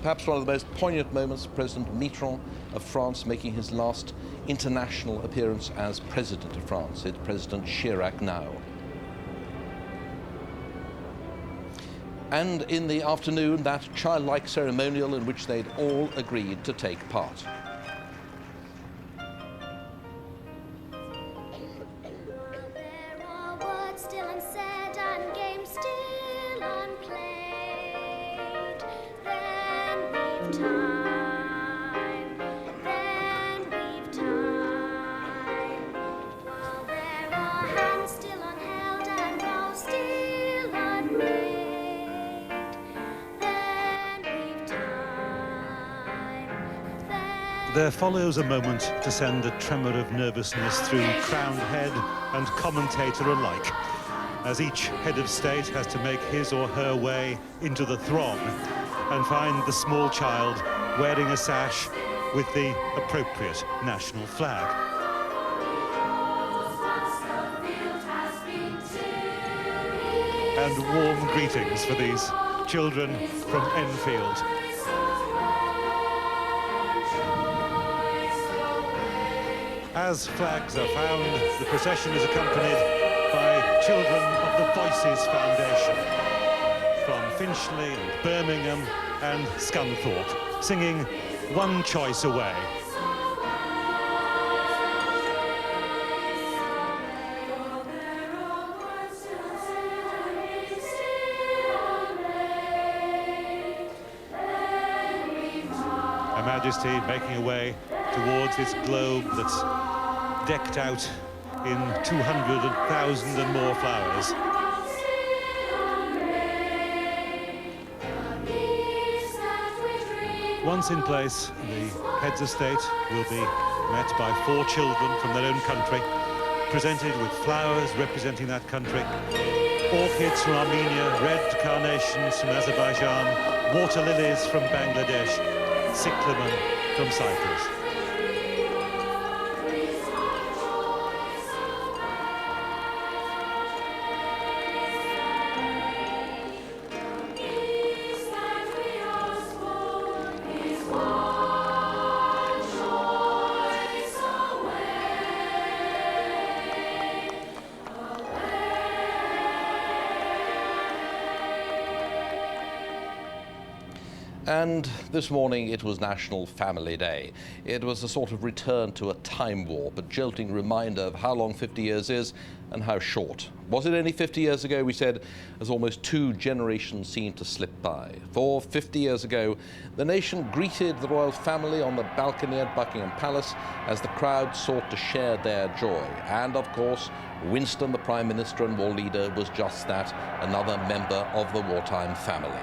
Perhaps one of the most poignant moments, President Mitterrand of France making his last international appearance as President of France. It's President Chirac now. And in the afternoon, that childlike ceremonial in which they'd all agreed to take part. There follows a moment to send a tremor of nervousness through crowned head and commentator alike, as each head of state has to make his or her way into the throng and find the small child wearing a sash with the appropriate national flag. And warm greetings for these children from Enfield. As flags are found, the procession is accompanied by children of the Voices Foundation from Finchley and Birmingham and Scunthorpe, singing One Choice Away. Her Majesty making her way towards this globe that's decked out in 200,000 and more flowers. Once in place, the heads of state will be met by 4 children from their own country, presented with flowers representing that country, orchids from Armenia, red carnations from Azerbaijan, water lilies from Bangladesh, cyclamen from Cyprus. And this morning it was National Family Day. It was a sort of return to a time warp, a jolting reminder of how long 50 years is and how short. Was it only 50 years ago, we said, as almost 2 generations seemed to slip by. For 50 years ago, the nation greeted the royal family on the balcony at Buckingham Palace as the crowd sought to share their joy. And of course, Winston, the Prime Minister and war leader, was just that, another member of the wartime family.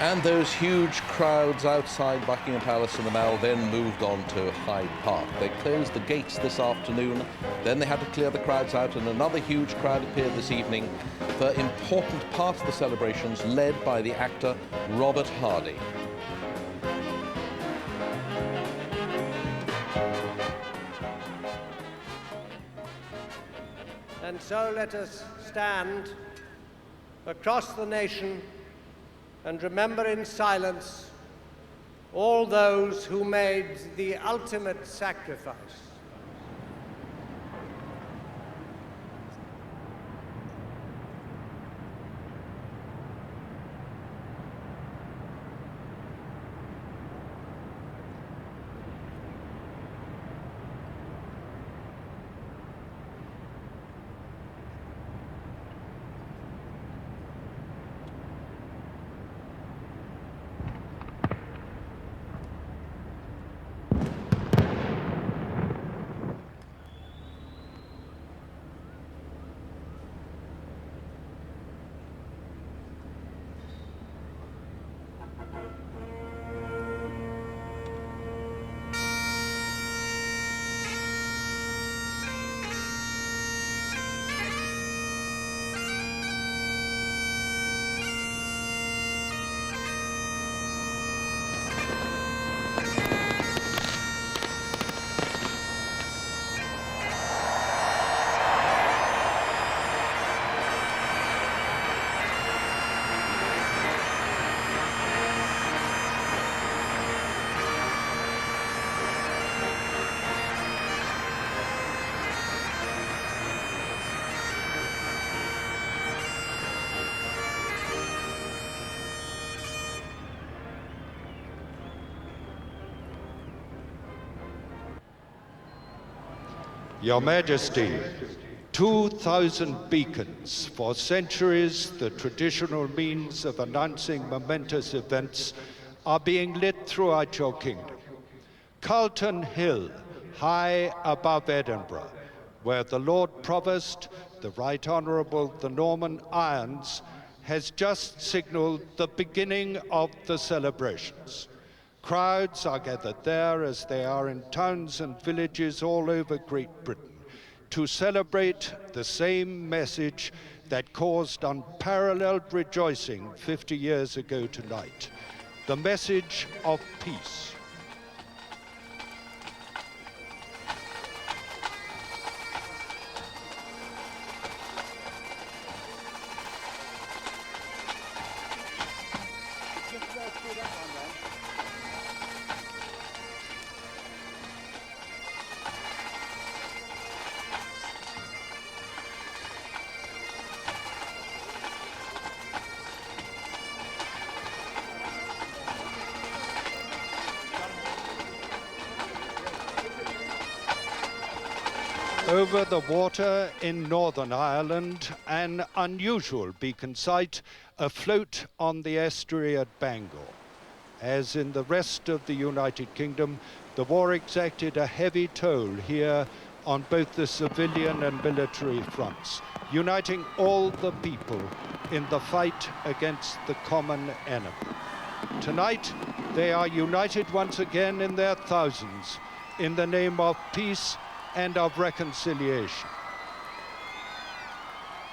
And those huge crowds outside Buckingham Palace and the Mall then moved on to Hyde Park. They closed the gates this afternoon, then they had to clear the crowds out, and another huge crowd appeared this evening for important part of the celebrations led by the actor Robert Hardy. And so let us stand across the nation and remember in silence all those who made the ultimate sacrifice. Your Majesty, 2,000 beacons, for centuries the traditional means of announcing momentous events, are being lit throughout your kingdom. Carlton Hill, high above Edinburgh, where the Lord Provost, the Right Honourable the Norman Irons, has just signalled the beginning of the celebrations. Crowds are gathered there, as they are in towns and villages all over Great Britain, to celebrate the same message that caused unparalleled rejoicing 50 years ago tonight, the message of peace. Over the water in Northern Ireland, an unusual beacon sight afloat on the estuary at Bangor. As in the rest of the United Kingdom, the war exacted a heavy toll here on both the civilian and military fronts, uniting all the people in the fight against the common enemy. Tonight, they are united once again in their thousands in the name of peace and of reconciliation.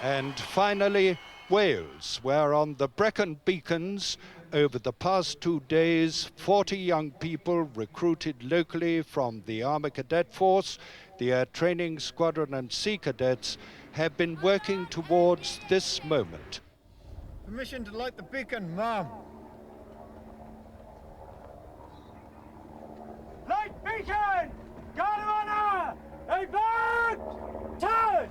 And finally, Wales, where on the Brecon beacons over the past 2 days, 40 young people recruited locally from the Army Cadet Force, the Air Training Squadron and Sea Cadets have been working towards this moment. Permission to light the beacon, ma'am. Light beacon! Guard of honor! About turn!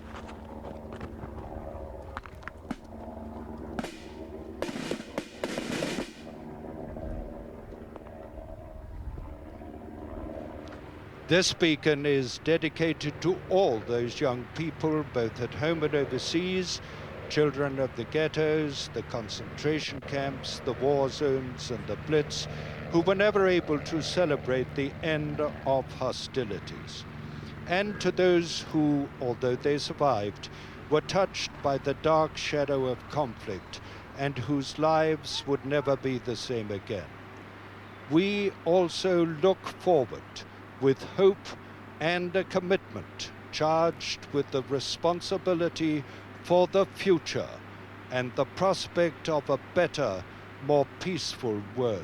This beacon is dedicated to all those young people, both at home and overseas, children of the ghettos, the concentration camps, the war zones and the Blitz, who were never able to celebrate the end of hostilities. And to those who, although they survived, were touched by the dark shadow of conflict and whose lives would never be the same again. We also look forward with hope and a commitment charged with the responsibility for the future and the prospect of a better, more peaceful world.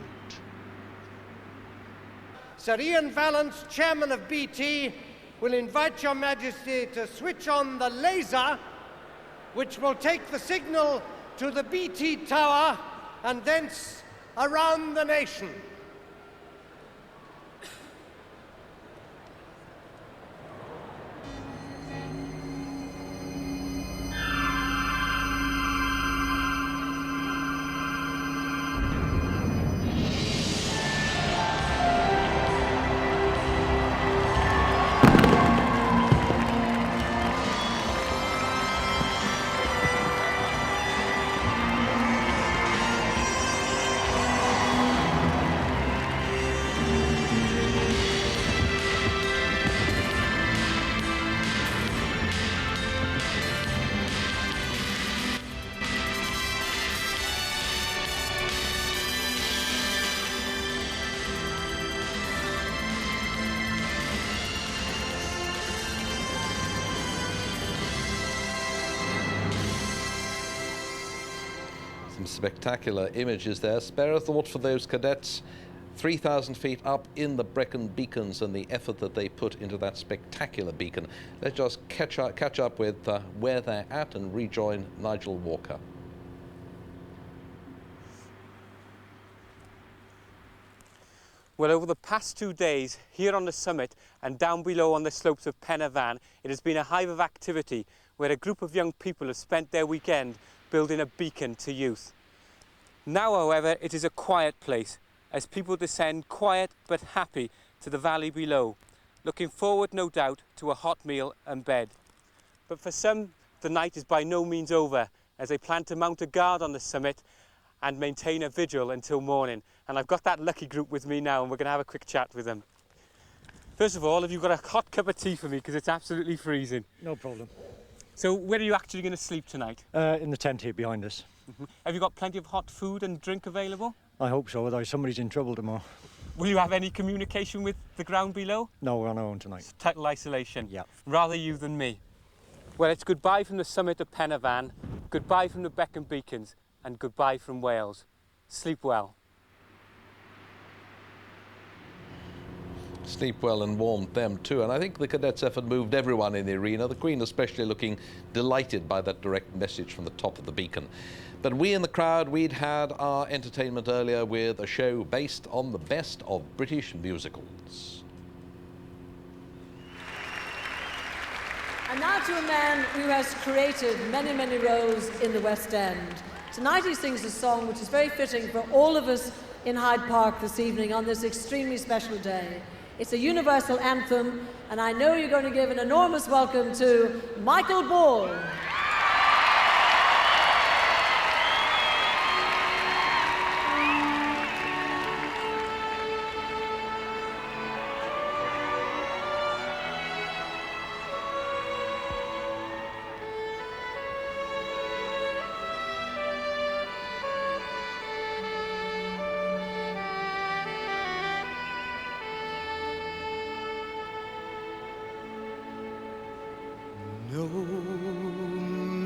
Sir Ian Vallance, Chairman of BT, will invite Your Majesty to switch on the laser, which will take the signal to the BT Tower and thence around the nation. Some spectacular images there. Spare a thought for those cadets 3,000 feet up in the Brecon beacons and the effort that they put into that spectacular beacon. Let's just catch up with where they're at and rejoin Nigel Walker. Well, over the past 2 days, here on the summit and down below on the slopes of Pen y Fan, it has been a hive of activity where a group of young people have spent their weekend building a beacon to youth. Now, however, it is a quiet place as people descend quiet but happy to the valley below. looking forward, no doubt, to a hot meal and bed. But for some, the night is by no means over, as they plan to mount a guard on the summit and maintain a vigil until morning. And I've got that lucky group with me now, and we're going to have a quick chat with them. First of all, have you got a hot cup of tea for me, because it's absolutely freezing? No problem. So where are you actually going to sleep tonight? In the tent here behind us. Have you got plenty of hot food and drink available? I hope so, otherwise somebody's in trouble tomorrow. Will you have any communication with the ground below? No, we're on our own tonight. Total isolation? Yeah. Rather you than me. Well, it's goodbye from the summit of Pen y Fan, goodbye from the Beacon Beacons, and goodbye from Wales. Sleep well. Sleep well and warmed them too. And I think the cadets' effort moved everyone in the arena, the Queen especially looking delighted by that direct message from the top of the beacon. But we in the crowd, we'd had our entertainment earlier with a show based on the best of British musicals. And now to a man who has created many, many roles in the West End. Tonight he sings a song which is very fitting for all of us in Hyde Park this evening on this extremely special day. It's a universal anthem, and I know you're going to give an enormous welcome to Michael Ball. No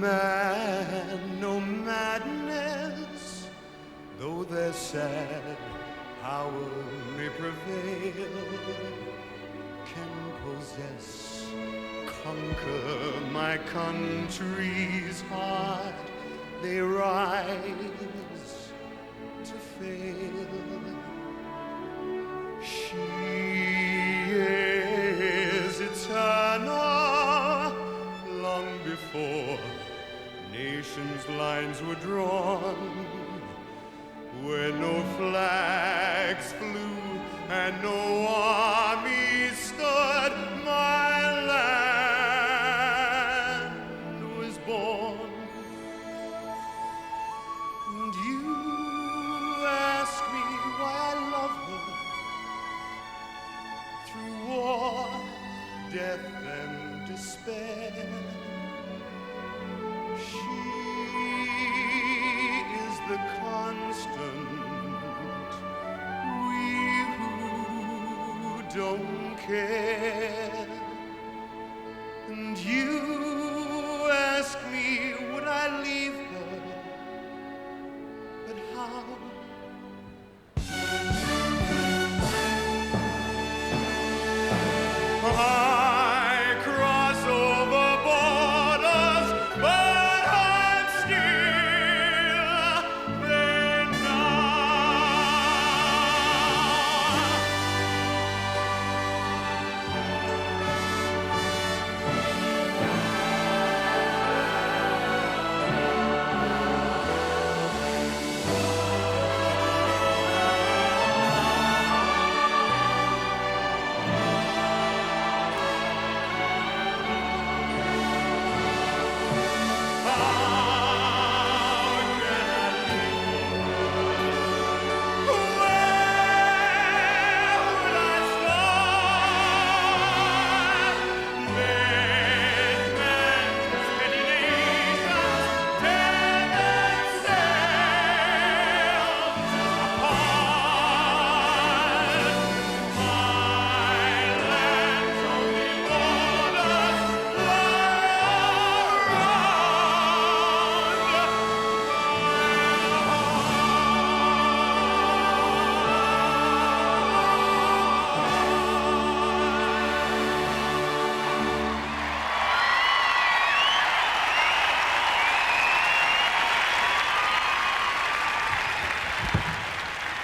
man, no madness, though their sad power may prevail, can possess, conquer my country's heart. They rise to fail. She is eternal, long before nations' lines were drawn, where no flags flew and no armies stood, my land was born. And you ask me why I love her through war, death and despair. She is the constant, we who don't care. And you ask me, would I leave her? But how? I cross over borders, but I'm still there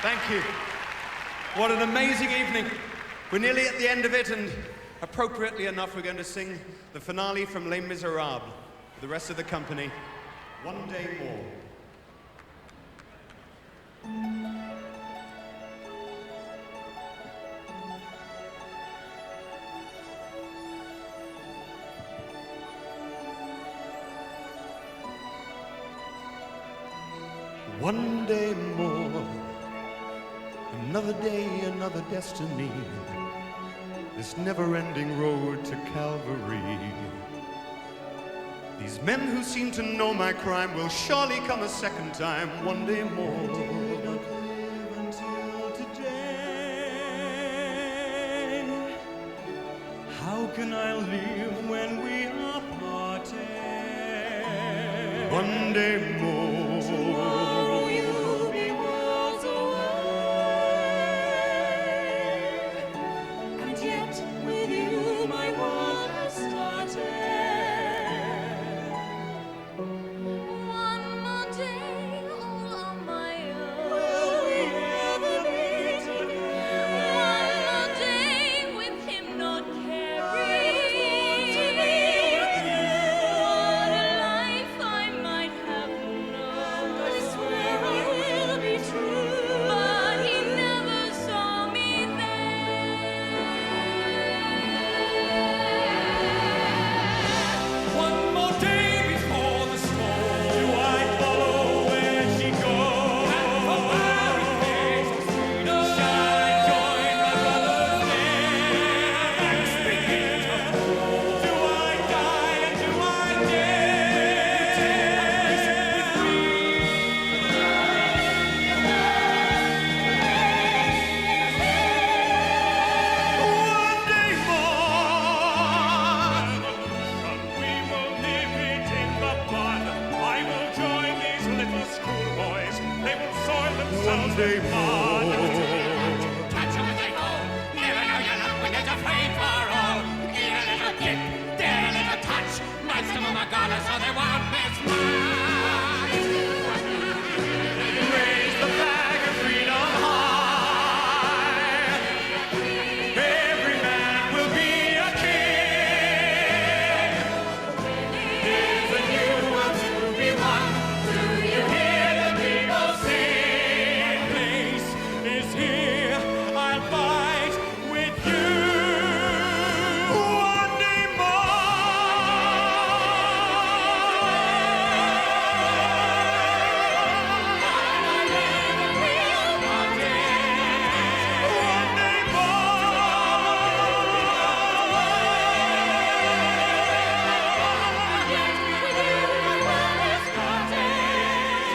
Thank you. What an amazing evening. We're nearly at the end of it, and appropriately enough, we're going to sing the finale from Les Miserables. The rest of the company, One Day More. One day more, another day, another destiny. This never-ending road to Calvary. These men who seem to know my crime will surely come a second time, one day more. How can I live when we are parted? One day more. Tomorrow you'll be worlds away, and yet with you my world has started. One more day all on my own. Will we ever be together? One more day with him not caring. What a life I might have known. I swear I will be true. But he never saw me there. One more day before the storm. Do I follow where she goes? And for barricades of freedom, shall I join my brother's name? And begin to fall. Do I die and do I One day more, we will nip it in the bud. I will join these little schoolboys. They will soil themselves with mud. Touch them as they fall. Never know your luck when there's a free for all. Here a little dip, there a little touch. Most of them are gone, so they won't miss much. Raise the flag of freedom high. Every man will be a king. There's a new world to be won. Do you hear the people sing? My place is here. I'll fight with you. One day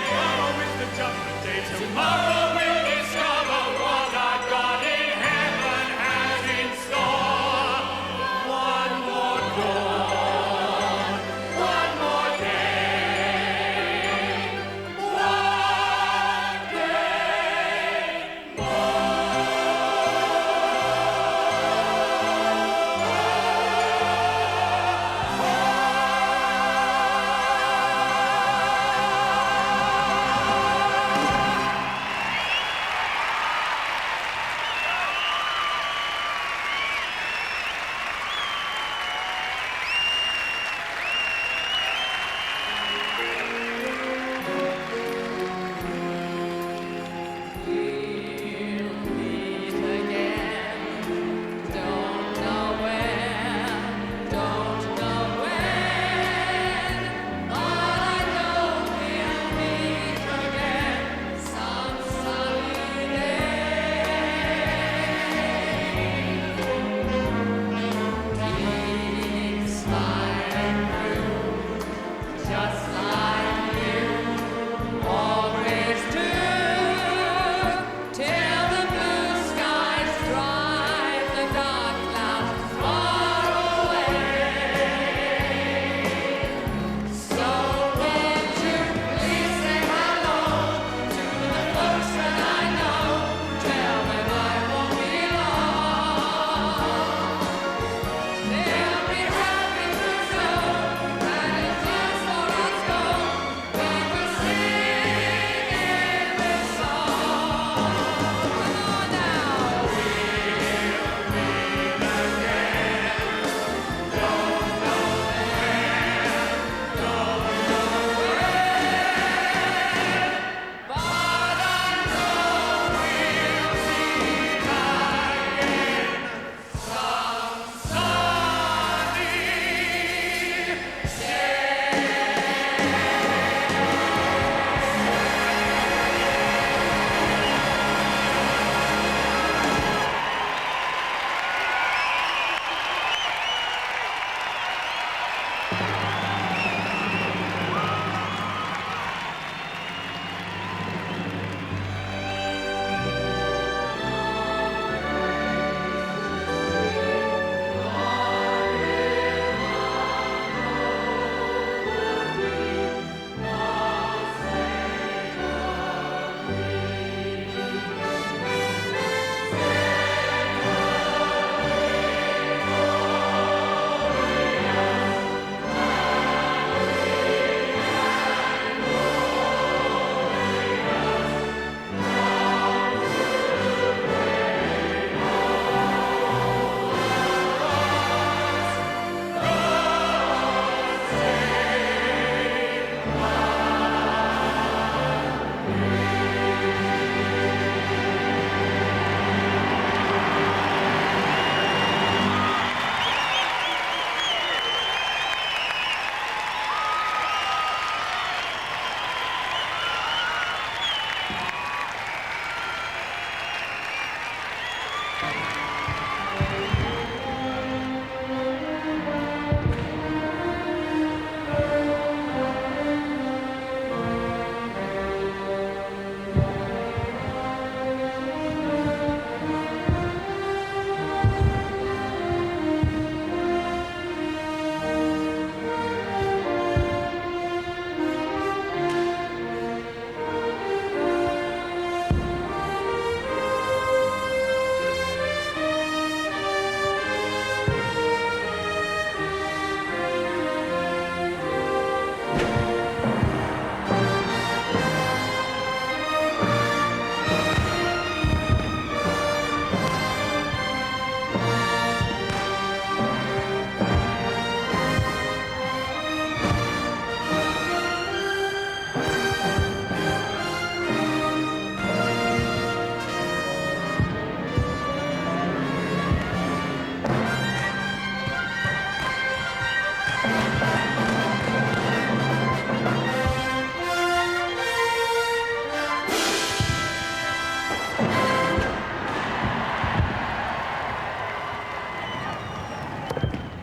Tomorrow is the judgment day. Tomorrow we'll discover what our God in heaven has in store. One more dawn, one more day, one day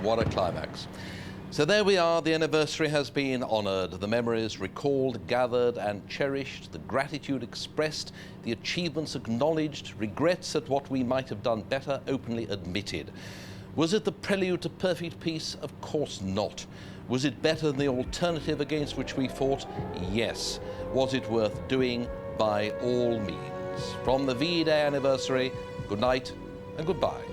What a climax. So there we are, the anniversary has been honoured, the memories recalled, gathered and cherished, the gratitude expressed, the achievements acknowledged, regrets at what we might have done better openly admitted. Was it the prelude to perfect peace? Of course not. Was it better than the alternative against which we fought? Yes. Was it worth doing? By all means. From the VE Day anniversary, good night and goodbye.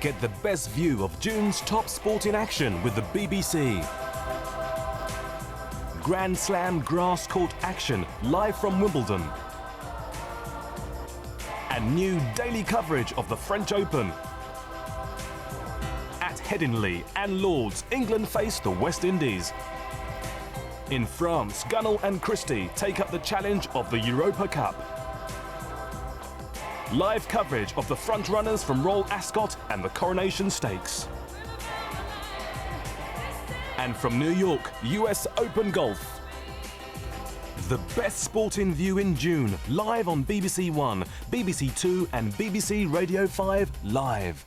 Get the best view of June's top sport in action with the BBC. Grand Slam grass court action live from Wimbledon. And new daily coverage of the French Open. At Headingley and Lords, England face the West Indies. In France, Gunnell and Christie take up the challenge of the Europa Cup. Live coverage of the front runners from Royal Ascot and the Coronation Stakes. And from New York, US Open Golf. The best sport in view in June, live on BBC One, BBC Two and BBC Radio 5 Live.